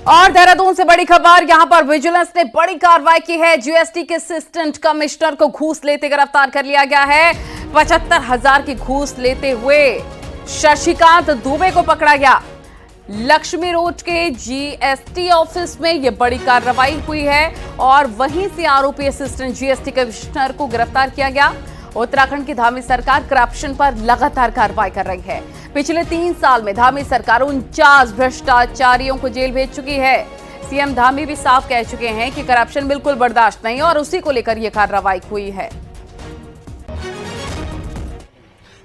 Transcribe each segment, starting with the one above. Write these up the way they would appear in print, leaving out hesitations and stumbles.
और देहरादून से बड़ी खबर, यहां पर विजिलेंस ने बड़ी कार्रवाई की है। जीएसटी के असिस्टेंट कमिश्नर को घूस लेते गिरफ्तार कर लिया गया है। 75,000 की घूस लेते हुए शशिकांत दुबे को पकड़ा गया। लक्ष्मी रोड के जीएसटी ऑफिस में यह बड़ी कार्रवाई हुई है और वहीं से आरोपी असिस्टेंट जीएसटी कमिश्नर को गिरफ्तार किया गया। उत्तराखंड की धामी सरकार करप्शन पर लगातार कार्रवाई कर रही है। पिछले 3 साल में धामी सरकार 49 भ्रष्टाचारियों को जेल भेज चुकी है। सीएम धामी भी साफ कह चुके हैं कि करप्शन बिल्कुल बर्दाश्त नहीं और उसी को लेकर यह कार्रवाई हुई है।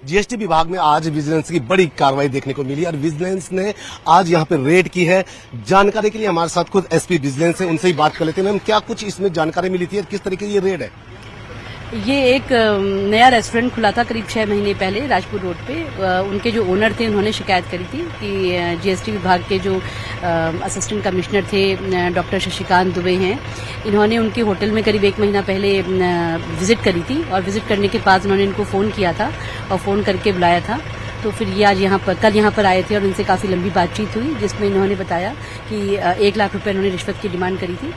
जीएसटी विभाग में आज विजिलेंस की बड़ी कार्रवाई देखने को मिली और विजिलेंस ने आज यहां पर रेड की है। जानकारी के लिए हमारे साथ खुद एसपी विजिलेंस है, उनसे ही बात कर लेते हैं। मैम, क्या कुछ इसमें जानकारी मिली थी और किस तरीके की ये रेड है? ये एक नया रेस्टोरेंट खुला था करीब 6 महीने पहले राजपुर रोड पे। उनके जो ओनर थे उन्होंने शिकायत करी थी कि जीएसटी विभाग के जो असिस्टेंट कमिश्नर थे डॉक्टर शशिकांत दुबे हैं, इन्होंने उनके होटल में करीब 1 महीना पहले विजिट करी थी और विजिट करने के बाद उन्होंने इनको फ़ोन किया था और फ़ोन करके बुलाया था। तो फिर ये आज कल यहाँ पर आए थे और इनसे काफ़ी लंबी बातचीत हुई, जिसमें इन्होंने बताया कि 1 लाख रुपए इन्होंने रिश्वत की डिमांड करी थी।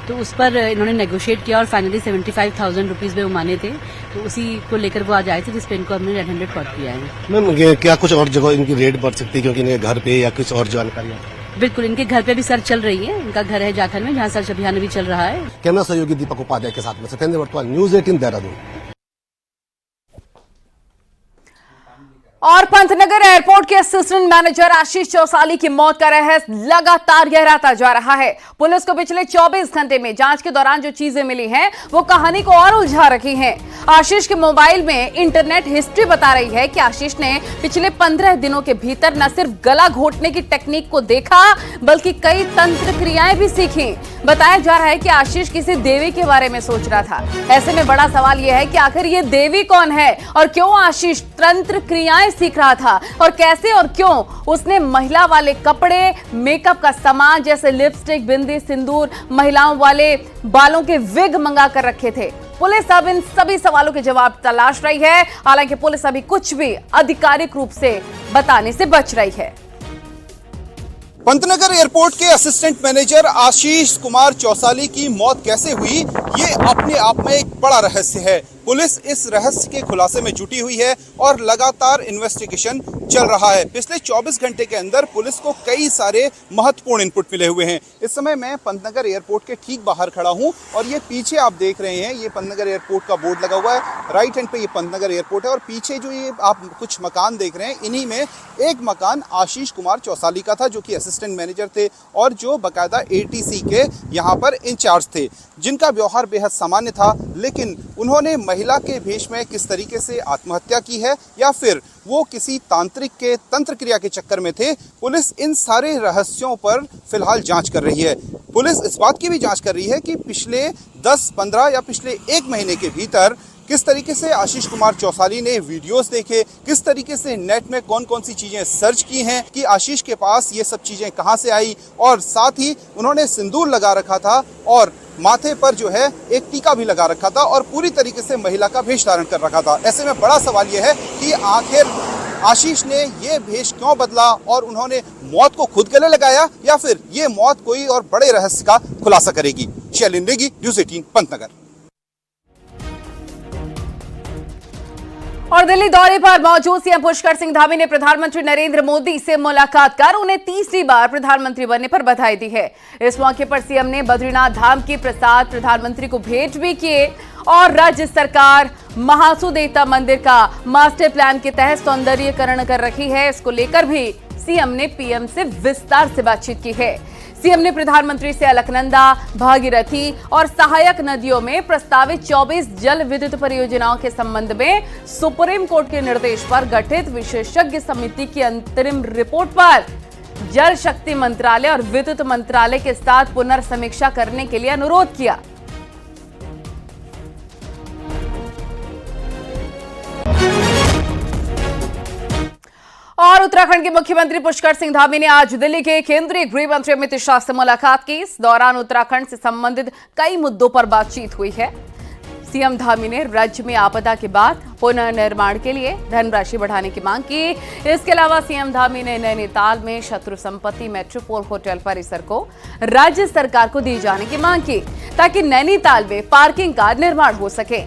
तो उस पर इन्होंने नेगोशिएट किया और फाइनली 75,000 रुपीज़ में वो माने थे। तो उसी को लेकर वो आज आए थे, जिस पे इनको हमने रेड हैंडेड कॉट किया है। मैम, क्या कुछ और जगह इनकी रेड बढ़ सकती है क्योंकि इनके घर पे या कुछ और जानकारी? बिल्कुल, इनके घर पे भी सर्च चल रही है। इनका घर है जाखल में, जहाँ सर्च अभियान भी चल रहा है। कैमरा सहयोगी दीपक उपाध्याय के साथ में सत्येंद्र वर्तवाल, न्यूज़ 18 देहरादून। और पंतनगर एयरपोर्ट के असिस्टेंट मैनेजर आशीष चौसाली की मौत का रहस्य लगातार गहराता जा रहा है। पुलिस को पिछले 24 घंटे में जांच के दौरान जो चीजें मिली हैं वो कहानी को और उलझा रखी हैं। आशीष के मोबाइल में इंटरनेट हिस्ट्री बता रही है कि आशीष ने पिछले 15 दिनों के भीतर न सिर्फ गला घोटने की टेक्निक को देखा बल्कि कई तंत्र क्रियाएं भी सीखी। बताया जा रहा है कि आशीष किसी देवी के बारे में सोच रहा था। ऐसे में बड़ा सवाल यह है कि आखिर ये देवी कौन है और क्यों आशीष तंत्र क्रियाएं सीख रहा था और कैसे और क्यों उसने महिला वाले कपड़े, मेकअप का सामान जैसे लिपस्टिक, बिंदी, सिंदूर, महिलाओं वाले बालों के विग मंगा कर रखे थे। पुलिस अब इन सभी सवालों के जवाब तलाश रही है। हालांकि पुलिस अभी कुछ भी आधिकारिक रूप से बताने से बच रही है। पंतनगर एयरपोर्ट के असिस्टेंट मैनेजर आशीष कुमार चौसाली की मौत कैसे हुई, ये अपने आप में एक बड़ा रहस्य है। पुलिस इस रहस्य के खुलासे में जुटी हुई है और लगातार इन्वेस्टिगेशन चल रहा है। पिछले 24 घंटे के अंदर पुलिस को कई सारे महत्वपूर्ण इनपुट मिले हुए हैं। इस समय मैं पंतनगर एयरपोर्ट के ठीक बाहर खड़ा हूं और ये पीछे आप देख रहे हैं, ये पंतनगर एयरपोर्ट का बोर्ड लगा हुआ है। राइट हैंड पे ये पंतनगर एयरपोर्ट है और पीछे जो ये आप कुछ मकान देख रहे हैं, इन्हीं में एक मकान आशीष कुमार चौसाली का था, जो कि असिस्टेंट मैनेजर थे और जो बाकायदा एटीसी के यहाँ पर इंचार्ज थे, जिनका व्यवहार बेहद सामान्य था। लेकिन उन्होंने महिला के भेष में किस तरीके से आत्महत्या की है या फिर वो किसी तांत्रिक के तंत्र क्रिया के चक्कर में थे, पुलिस इन सारे रहस्यों पर फिलहाल जांच कर रही है। पुलिस इस बात की भी जांच कर रही है कि पिछले 10-15 या पिछले 1 महीने के भीतर किस तरीके से आशीष कुमार चौसाली ने वीडियोस देखे, किस तरीके से नेट में कौन कौन सी चीजें सर्च की हैं, कि आशीष के पास ये सब चीजें कहां से आई। और साथ ही उन्होंने सिंदूर लगा रखा था और माथे पर जो है एक टीका भी लगा रखा था और पूरी तरीके से महिला का भेष धारण कर रखा था। ऐसे में बड़ा सवाल यह है कि आखिर आशीष ने ये भेष क्यों बदला और उन्होंने मौत को खुद गले लगाया या फिर ये मौत कोई और बड़े रहस्य का खुलासा करेगी। शैलेंद्र नेगी, न्यूज़ 18 पंतनगर। और दिल्ली दौरे पर मौजूद सीएम पुष्कर सिंह धामी ने प्रधानमंत्री नरेंद्र मोदी से मुलाकात कर उन्हें तीसरी बार प्रधानमंत्री बनने पर बधाई दी है। इस मौके पर सीएम ने बद्रीनाथ धाम के प्रसाद प्रधानमंत्री को भेंट भी किए और राज्य सरकार महासू देवता मंदिर का मास्टर प्लान के तहत सौंदर्यीकरण कर रही है। इसको लेकर भी सीएम ने पीएम से विस्तार से बातचीत की है। सीएम ने प्रधानमंत्री से अलकनंदा, भागीरथी और सहायक नदियों में प्रस्तावित 24 जल विद्युत परियोजनाओं के संबंध में सुप्रीम कोर्ट के निर्देश पर गठित विशेषज्ञ समिति की अंतरिम रिपोर्ट पर जल शक्ति मंत्रालय और विद्युत मंत्रालय के साथ पुनर्समीक्षा करने के लिए अनुरोध किया। और उत्तराखंड के मुख्यमंत्री पुष्कर सिंह धामी ने आज दिल्ली के केंद्रीय गृह मंत्री अमित शाह से मुलाकात की। इस दौरान उत्तराखंड से संबंधित कई मुद्दों पर बातचीत हुई है। सीएम धामी ने राज्य में आपदा के बाद पुनर्निर्माण के लिए धनराशि बढ़ाने की मांग की। इसके अलावा सीएम धामी ने नैनीताल में शत्रु संपत्ति मेट्रोपोल होटल परिसर को राज्य सरकार को दिए जाने की मांग की, ताकि नैनीताल में पार्किंग का निर्माण हो सके।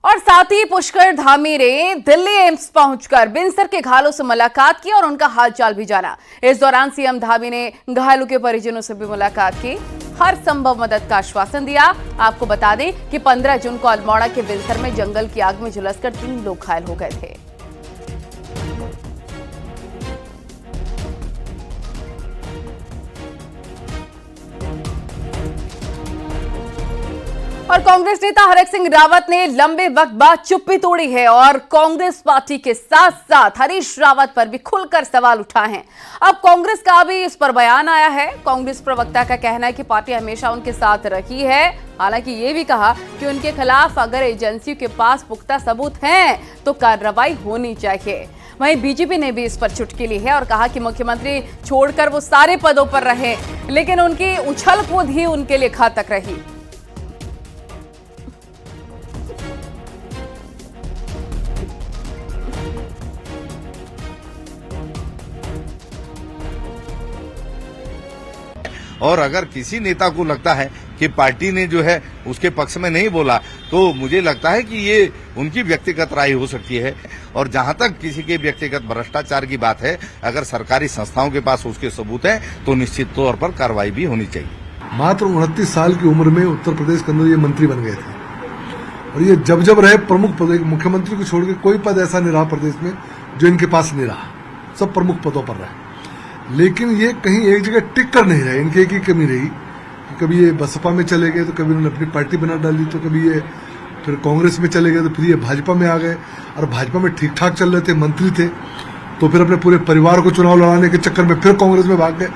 और साथ ही पुष्कर धामी ने दिल्ली एम्स पहुंचकर बिनसर के घायलों से मुलाकात की और उनका हालचाल भी जाना। इस दौरान सीएम धामी ने घायलों के परिजनों से भी मुलाकात की, हर संभव मदद का आश्वासन दिया। आपको बता दें कि 15 जून को अल्मोड़ा के बिनसर में जंगल की आग में झुलसकर 3 लोग घायल हो गए थे। और कांग्रेस नेता हरक सिंह रावत ने लंबे वक्त बाद चुप्पी तोड़ी है और कांग्रेस पार्टी के साथ साथ हरीश रावत पर भी खुलकर सवाल उठाए हैं। अब कांग्रेस का भी इस पर बयान आया है। कांग्रेस प्रवक्ता का कहना है कि पार्टी हमेशा उनके साथ रही है। हालांकि ये भी कहा कि उनके खिलाफ अगर एजेंसियों के पास पुख्ता सबूत हैं तो कार्रवाई होनी चाहिए। वहीं बीजेपी ने भी इस पर चुटकी ली है और कहा कि मुख्यमंत्री छोड़कर वो सारे पदों पर रहे, लेकिन उनकी उछल कूद ही उनके लिए घातक रही। और अगर किसी नेता को लगता है कि पार्टी ने जो है उसके पक्ष में नहीं बोला, तो मुझे लगता है कि ये उनकी व्यक्तिगत राय हो सकती है। और जहां तक किसी के व्यक्तिगत भ्रष्टाचार की बात है, अगर सरकारी संस्थाओं के पास उसके सबूत हैं तो निश्चित तौर पर कार्रवाई भी होनी चाहिए। मात्र 29 साल की उम्र में उत्तर प्रदेश के अंदर ये मंत्री बन गए थे और ये जब रहे प्रमुख पद, मुख्यमंत्री को छोड़ के कोई पद ऐसा नहीं रहा प्रदेश में जो इनके पास नहीं रहा, सब प्रमुख पदों पर रहे। लेकिन ये कहीं एक जगह टिक कर नहीं रहे। इनकी एक ही कमी रही कि कभी ये बसपा में चले गए तो कभी उन्होंने अपनी पार्टी बना डाली, तो कभी ये फिर कांग्रेस में चले गए तो फिर ये भाजपा में आ गए और भाजपा में ठीक ठाक चल रहे थे, मंत्री थे, तो फिर अपने पूरे परिवार को चुनाव लड़ाने के चक्कर में फिर कांग्रेस में भाग गए।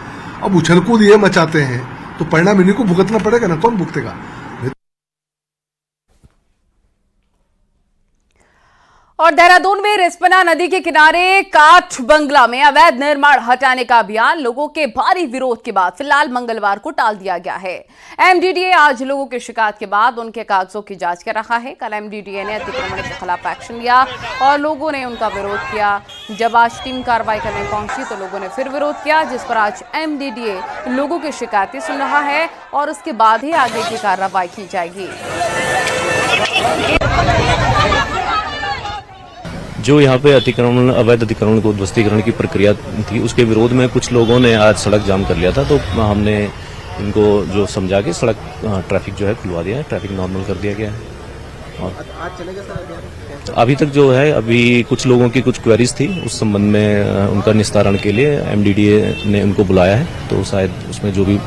अब उछलकूद ये मचाते हैं तो परिणाम इन्हीं को भुगतना पड़ेगा ना, कौन भुगतेगा? और देहरादून में रिस्पना नदी के किनारे काठ बंगला में अवैध निर्माण हटाने का अभियान लोगों के भारी विरोध के बाद फिलहाल मंगलवार को टाल दिया गया है। एमडीडीए आज लोगों की शिकायत के बाद उनके कागजों की जांच कर रहा है। कल एमडीडीए ने अतिक्रमण के खिलाफ एक्शन लिया और लोगों ने उनका विरोध किया। जब आज टीम कार्रवाई करने पहुंची तो लोगों ने फिर विरोध किया, जिस पर आज एमडीडीए लोगों की शिकायतें सुन रहा है और उसके बाद ही आगे की कार्रवाई की जाएगी। जो यहाँ पे अवैध अतिक्रमण को ध्वस्तीकरण की प्रक्रिया थी, उसके विरोध में कुछ लोगों ने आज सड़क जाम कर लिया था, तो हमने इनको जो समझा के सड़क ट्रैफिक जो है खुलवा दिया है, ट्रैफिक नॉर्मल कर दिया गया है। और आज चलेगा सर अभी तक जो है, अभी कुछ लोगों की कुछ क्वेरीज थी, उस संबंध में उनका निस्तारण के लिए एमडीडीए ने उनको बुलाया है, तो शायद उसमें जो भी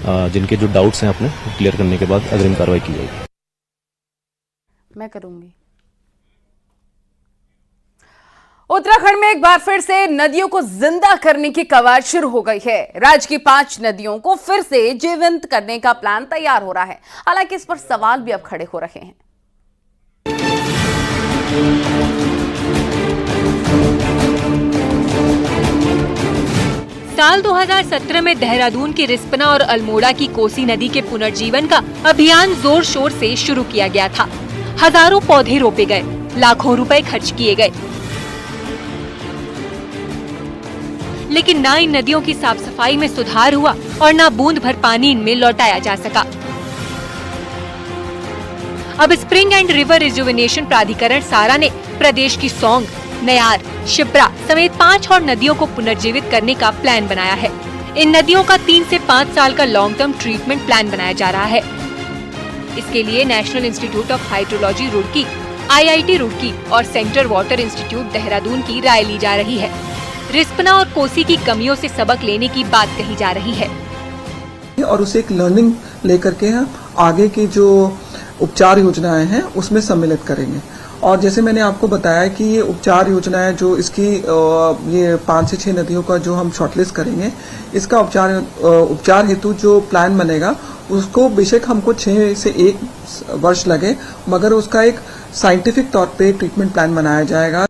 जिनके जो डाउट्स हैं अपने क्लियर करने के बाद अग्रिम कार्रवाई की जाएगी। मैं करूंगी। उत्तराखंड में एक बार फिर से नदियों को जिंदा करने की कवायद शुरू हो गई है। राज्य की 5 नदियों को फिर से जीवंत करने का प्लान तैयार हो रहा है। हालांकि इस पर सवाल भी अब खड़े हो रहे हैं। साल 2017 में देहरादून की रिस्पना और अल्मोड़ा की कोसी नदी के पुनर्जीवन का अभियान जोर शोर से शुरू किया गया था। हजारों पौधे रोपे गए, लाखों रुपए खर्च किए गए, लेकिन ना इन नदियों की साफ सफाई में सुधार हुआ और ना बूंद भर पानी इनमें लौटाया जा सका। अब स्प्रिंग एंड रिवर रिजुविनेशन प्राधिकरण सारा ने प्रदेश की सौंग, नयार, शिप्रा समेत 5 और नदियों को पुनर्जीवित करने का प्लान बनाया है। इन नदियों का 3 से 5 साल का लॉन्ग टर्म ट्रीटमेंट प्लान बनाया जा रहा है। इसके लिए national institute of hydrology Roorkee, IIT Roorkee और सेंट्रल वाटर इंस्टीट्यूट देहरादून की राय ली जा रही है। रिस्पना और कोसी की कमियों से सबक लेने की बात कही जा रही है और उसे एक लर्निंग लेकर के हम आगे की जो उपचार योजनाएं हैं उसमें सम्मिलित करेंगे। और जैसे मैंने आपको बताया कि ये उपचार योजनाएं जो इसकी ये 5 से 6 नदियों का जो हम शॉर्टलिस्ट करेंगे, इसका उपचार हेतु जो प्लान बनेगा उसको बेशक हमको 6 से 1 वर्ष लगे, मगर उसका एक साइंटिफिक तौर पे ट्रीटमेंट प्लान बनाया जाएगा।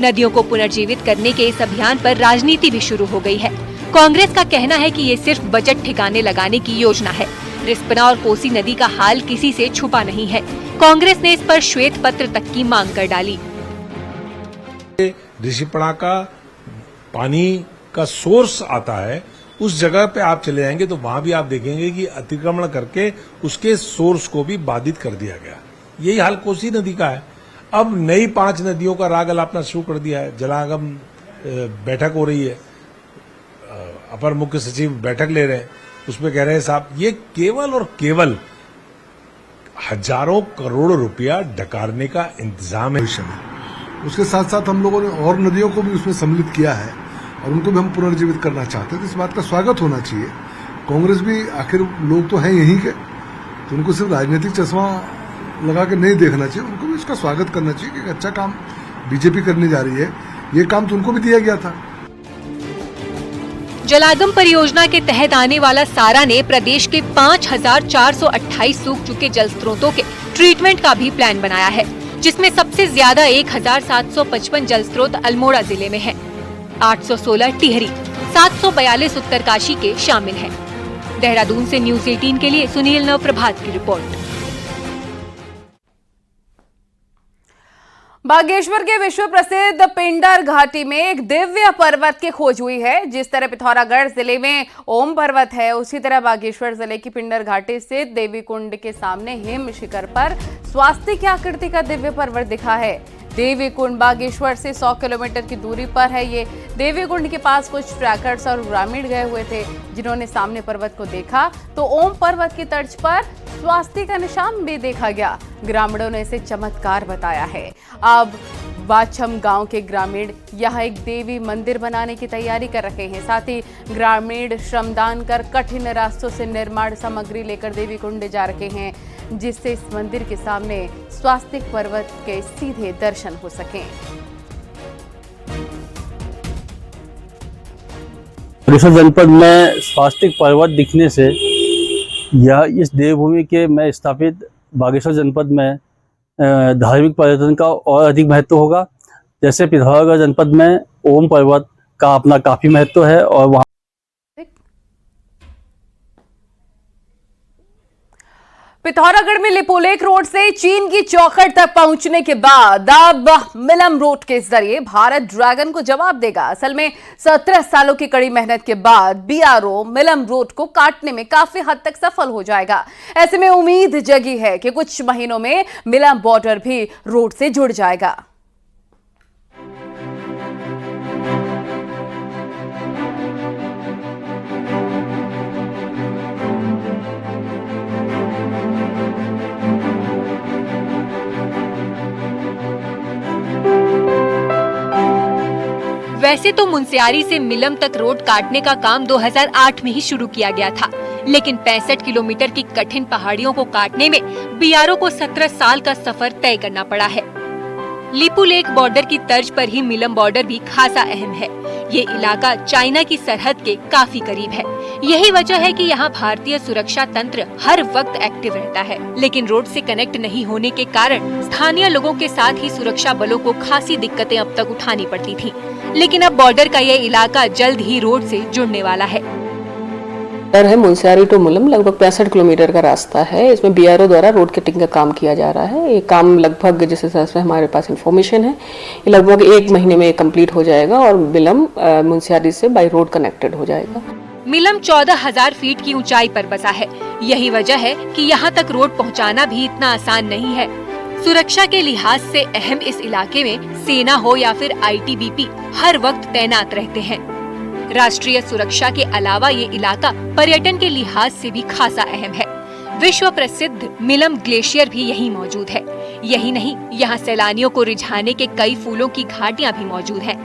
नदियों को पुनर्जीवित करने के इस अभियान पर राजनीति भी शुरू हो गई है। कांग्रेस का कहना है कि ये सिर्फ बजट ठिकाने लगाने की योजना है। रिस्पना और कोसी नदी का हाल किसी से छुपा नहीं है। कांग्रेस ने इस पर श्वेत पत्र तक की मांग कर डाली। ऋषिपणा का पानी का सोर्स आता है, उस जगह पे आप चले जाएंगे तो वहां भी आप देखेंगे कि अतिक्रमण करके उसके सोर्स को भी बाधित कर दिया गया। यही हाल कोसी नदी का है। अब नई 5 नदियों का राग अलापना शुरू कर दिया है। जलागम बैठक हो रही है, अपर मुख्य सचिव बैठक ले रहे हैं, उसमें कह रहे हैं साहब ये केवल और केवल हजारों करोड़ रुपया डकारने का इंतजाम है। उसके साथ साथ हम लोगों ने और नदियों को भी उसमें सम्मिलित किया है और उनको भी हम पुनर्जीवित करना चाहते हैं। तो इस बात का स्वागत होना चाहिए। कांग्रेस भी आखिर लोग तो हैं यहीं के, तो उनको सिर्फ राजनीतिक चश्मा लगा के नहीं देखना चाहिए, उनको भी इसका स्वागत करना चाहिए कि अच्छा काम बीजेपी करने जा रही है। ये काम तो उनको भी दिया गया था। जलागम परियोजना के तहत आने वाला सारा ने प्रदेश के 5,428 सूख चुके जल स्रोतों के ट्रीटमेंट का भी प्लान बनाया है, जिसमें सबसे ज्यादा 1,755 जल स्रोत अल्मोड़ा जिले में हैं, 816 टिहरी, 742 उत्तरकाशी के शामिल हैं। देहरादून से न्यूज 18 के लिए सुनील नवप्रभात की रिपोर्ट। बागेश्वर के विश्व प्रसिद्ध पिंडर घाटी में एक दिव्य पर्वत की खोज हुई है। जिस तरह पिथौरागढ़ जिले में ओम पर्वत है, उसी तरह बागेश्वर जिले की पिंडर घाटी स्थित देवी कुंड के सामने हिम शिखर पर स्वास्तिक आकृति का दिव्य पर्वत दिखा है। देवी कुंड बागेश्वर से 100 किलोमीटर की दूरी पर है। ये देवी कुंड के पास कुछ ट्रैकर्स और ग्रामीण गए हुए थे, जिन्होंने सामने पर्वत को देखा तो ओम पर्वत की तर्ज पर स्वास्तिक का निशान भी देखा गया। ग्रामीणों ने इसे चमत्कार बताया है। अब वाछम गांव के ग्रामीण यहां एक देवी मंदिर बनाने की तैयारी कर रहे हैं। साथ ही ग्रामीण श्रमदान कर कठिन रास्तों से निर्माण सामग्री लेकर देवी कुंड जा रहे हैं, जिससे इस मंदिर के सामने स्वास्तिक पर्वत के सीधे दर्शन हो सकें। बागेश्वर जनपद में स्वास्तिक पर्वत दिखने से यह इस देवभूमि के में स्थापित बागेश्वर जनपद में धार्मिक पर्यटन का और अधिक महत्व होगा। जैसे पिथौरागढ़ जनपद में ओम पर्वत का अपना काफी महत्व है और वहाँ पिथौरागढ़ में लिपोलेख रोड से चीन की चौखट तक पहुंचने के बाद अब मिलम रोड के जरिए भारत ड्रैगन को जवाब देगा। असल में 17 सालों की कड़ी मेहनत के बाद बीआरओ मिलम रोड को काटने में काफी हद तक सफल हो जाएगा। ऐसे में उम्मीद जगी है कि कुछ महीनों में मिलम बॉर्डर भी रोड से जुड़ जाएगा। वैसे तो मुनस्यारी से मिलम तक रोड काटने का काम 2008 में ही शुरू किया गया था, लेकिन 65 किलोमीटर की कठिन पहाड़ियों को काटने में बीआरओ को 17 साल का सफर तय करना पड़ा है। लिपुलेख बॉर्डर की तर्ज पर ही मिलम बॉर्डर भी खासा अहम है। ये इलाका चाइना की सरहद के काफी करीब है। यही वजह है कि यहाँ भारतीय सुरक्षा तंत्र हर वक्त एक्टिव रहता है, लेकिन रोड से कनेक्ट नहीं होने के कारण स्थानीय लोगों के साथ ही सुरक्षा बलों को खासी दिक्कतें अब तक उठानी पड़ती थी। लेकिन अब बॉर्डर का ये इलाका जल्द ही रोड से जुड़ने वाला है। है मुनस्यारी टू मिलम लगभग 65 किलोमीटर का रास्ता है। इसमें बीआरओ द्वारा रोड कटिंग का काम किया जा रहा है। ये काम लगभग जिस हिसाब से हमारे पास इंफॉर्मेशन है, ये लगभग 1 महीने में कंप्लीट हो जाएगा और मिलम मुनस्यारी से बाई रोड कनेक्टेड हो जाएगा। मिलम 14,000 फीट की ऊंचाई पर बसा है। यही वजह है कि यहाँ तक रोड पहुँचाना भी इतना आसान नहीं है। सुरक्षा के लिहाज से अहम इस इलाके में सेना हो या फिर आईटीबीपी हर वक्त तैनात रहते हैं। राष्ट्रीय सुरक्षा के अलावा ये इलाका पर्यटन के लिहाज से भी खासा अहम है। विश्व प्रसिद्ध मिलम ग्लेशियर भी यहीं मौजूद है। यही नहीं, यहाँ सैलानियों को रिझाने के कई फूलों की घाटियाँ भी मौजूद हैं।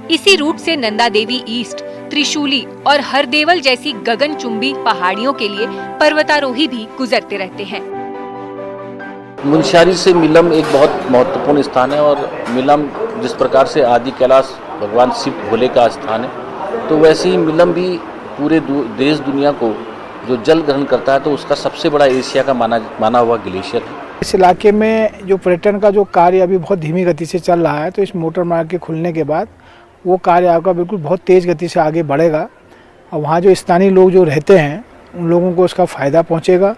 इसी रूट से नंदा देवी ईस्ट, त्रिशूली और हरदेवल जैसी गगनचुंबी पहाड़ियों के लिए पर्वतारोही भी गुजरते रहते हैं। मुनस्यारी से मिलम एक बहुत महत्वपूर्ण स्थान है और मिलम जिस प्रकार से आदि कैलाश भगवान शिव भोले का स्थान है, तो वैसे ही मिलम भी पूरे देश दुनिया को जो जल ग्रहण करता है, तो उसका सबसे बड़ा एशिया का माना हुआ ग्लेशियर है। इस इलाके में जो पर्यटन का जो कार्य अभी बहुत धीमी गति से चल रहा है, तो इस मोटर मार्ग के खुलने के बाद वो कार्य आपका बिल्कुल बहुत तेज गति से आगे बढ़ेगा और वहाँ जो स्थानीय लोग जो रहते हैं उन लोगों को उसका फ़ायदा पहुँचेगा।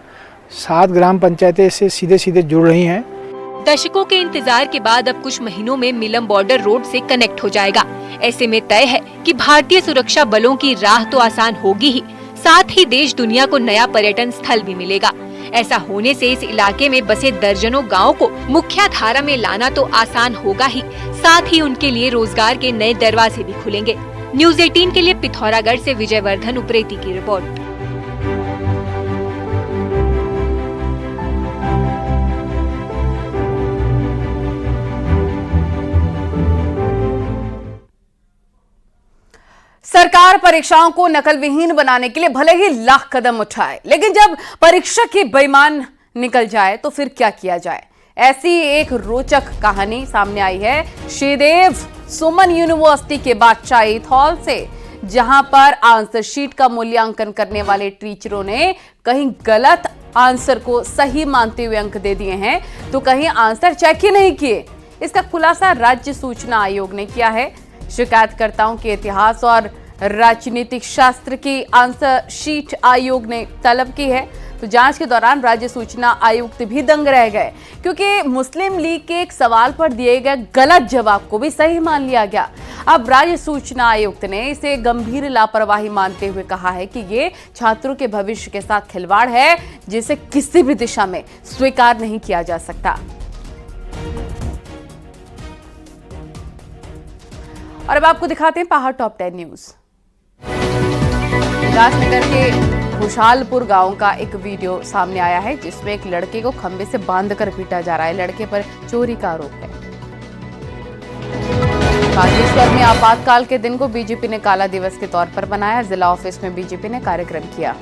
7 ग्राम पंचायतें इससे सीधे सीधे जुड़ रही हैं। दशकों के इंतजार के बाद अब कुछ महीनों में मिलम बॉर्डर रोड से कनेक्ट हो जाएगा। ऐसे में तय है कि भारतीय सुरक्षा बलों की राह तो आसान होगी ही, साथ ही देश दुनिया को नया पर्यटन स्थल भी मिलेगा। ऐसा होने से इस इलाके में बसे दर्जनों गांवों को मुख्य धारा में लाना तो आसान होगा ही, साथ ही उनके लिए रोजगार के नए दरवाजे भी खुलेंगे। न्यूज़ 18 के लिए पिथौरागढ़ से विजयवर्धन उप्रेती की रिपोर्ट। सरकार परीक्षाओं को नकल विहीन बनाने के लिए भले ही लाख कदम उठाए, लेकिन जब परीक्षा की बेईमान निकल जाए तो फिर क्या किया जाए। ऐसी एक रोचक कहानी सामने आई है श्रीदेव सुमन यूनिवर्सिटी के बादशाही हॉल से, जहां पर आंसर शीट का मूल्यांकन करने वाले टीचरों ने कहीं गलत आंसर को सही मानते हुए अंक दे दिए हैं तो कहीं आंसर चेक ही नहीं किए। इसका खुलासा राज्य सूचना आयोग ने किया है। शिकायतकर्ताओं के इतिहास और राजनीतिक शास्त्र की आंसर शीट आयोग ने तलब की है। तो जांच के दौरान राज्य सूचना आयुक्त भी दंग रह गए, क्योंकि मुस्लिम लीग के एक सवाल पर दिए गए गलत जवाब को भी सही मान लिया गया। अब राज्य सूचना आयुक्त ने इसे गंभीर लापरवाही मानते हुए कहा है कि ये छात्रों के भविष्य के साथ खिलवाड़ है, जिसे किसी भी दिशा में स्वीकार नहीं किया जा सकता। और अब आपको दिखाते हैं पहाड़ टॉप 10 न्यूज। उल्लासनगर के खुशहालपुर गांव का एक वीडियो सामने आया है, जिसमें एक लड़के को खंबे से बांधकर पीटा जा रहा है। लड़के पर चोरी का आरोप है। बागेश्वर में आपातकाल के दिन को बीजेपी ने काला दिवस के तौर पर मनाया। जिला ऑफिस में बीजेपी ने कार्यक्रम किया।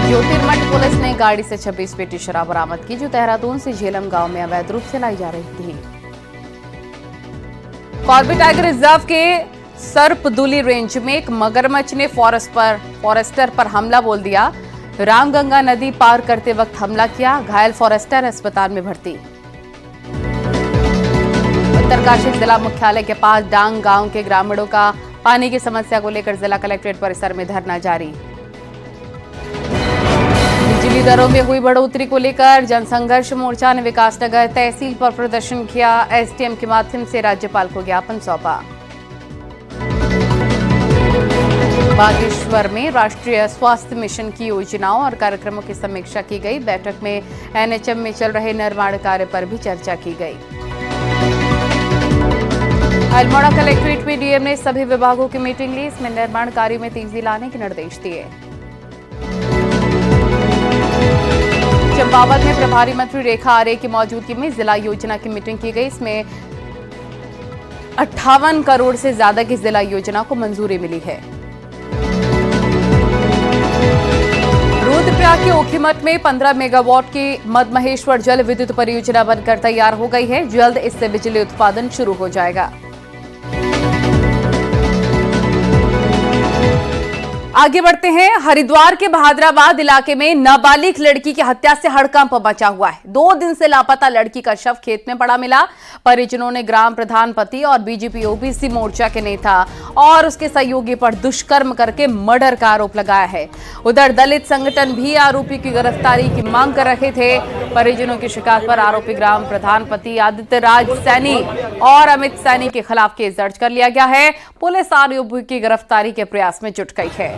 ज्योतिर्मठ पुलिस ने गाड़ी से 26 पेटी शराब बरामद की, जो देहरादून से झेलम गांव में अवैध रूप से लाई जा रही थी। कॉर्बेट टाइगर रिजर्व के सर्पदुली रेंज में एक मगरमच्छ ने फॉरेस्टर पर हमला बोल दिया। रामगंगा नदी पार करते वक्त हमला किया। घायल फॉरेस्टर अस्पताल में भर्ती। उत्तरकाशी जिला मुख्यालय के पास डांग गांव के ग्रामीणों का पानी की समस्या को लेकर जिला कलेक्ट्रेट परिसर में धरना जारी। बिजली दरों में हुई बढ़ोतरी को लेकर जनसंघर्ष मोर्चा ने विकासनगर तहसील पर प्रदर्शन किया। एसडीएम के माध्यम से राज्यपाल को ज्ञापन सौंपा। बागेश्वर में राष्ट्रीय स्वास्थ्य मिशन की योजनाओं और कार्यक्रमों की समीक्षा की गई। बैठक में एनएचएम में चल रहे निर्माण कार्य पर भी चर्चा की गई। अल्मोड़ा कलेक्ट्रेट में डीएम ने सभी विभागों की मीटिंग ली। इसमें निर्माण कार्य में तेजी लाने के निर्देश दिए। चंपावत में प्रभारी मंत्री रेखा आर्य की मौजूदगी में जिला योजना की मीटिंग की गई। इसमें 58 करोड़ से ज्यादा की जिला योजना को मंजूरी मिली है। रुद्रप्रयाग के ओखीमठ में 15 मेगावाट की मदमहेश्वर जल विद्युत परियोजना बनकर तैयार हो गई है। जल्द इससे बिजली उत्पादन शुरू हो जाएगा। आगे बढ़ते हैं। हरिद्वार के बहादुराबाद इलाके में नाबालिग लड़की की हत्या से हड़कंप मचा हुआ है। 2 दिन से लापता लड़की का शव खेत में पड़ा मिला। परिजनों ने ग्राम प्रधान पति और बीजेपी ओबीसी मोर्चा के नेता और उसके सहयोगी पर दुष्कर्म करके मर्डर का आरोप लगाया है। उधर दलित संगठन भी आरोपी की गिरफ्तारी की मांग कर रहे थे। परिजनों की शिकायत पर आरोपी ग्राम प्रधान पति आदित्य राज सैनी और अमित सैनी के खिलाफ केस दर्ज कर लिया गया है। पुलिस आरोपी की गिरफ्तारी के प्रयास में जुट गई है।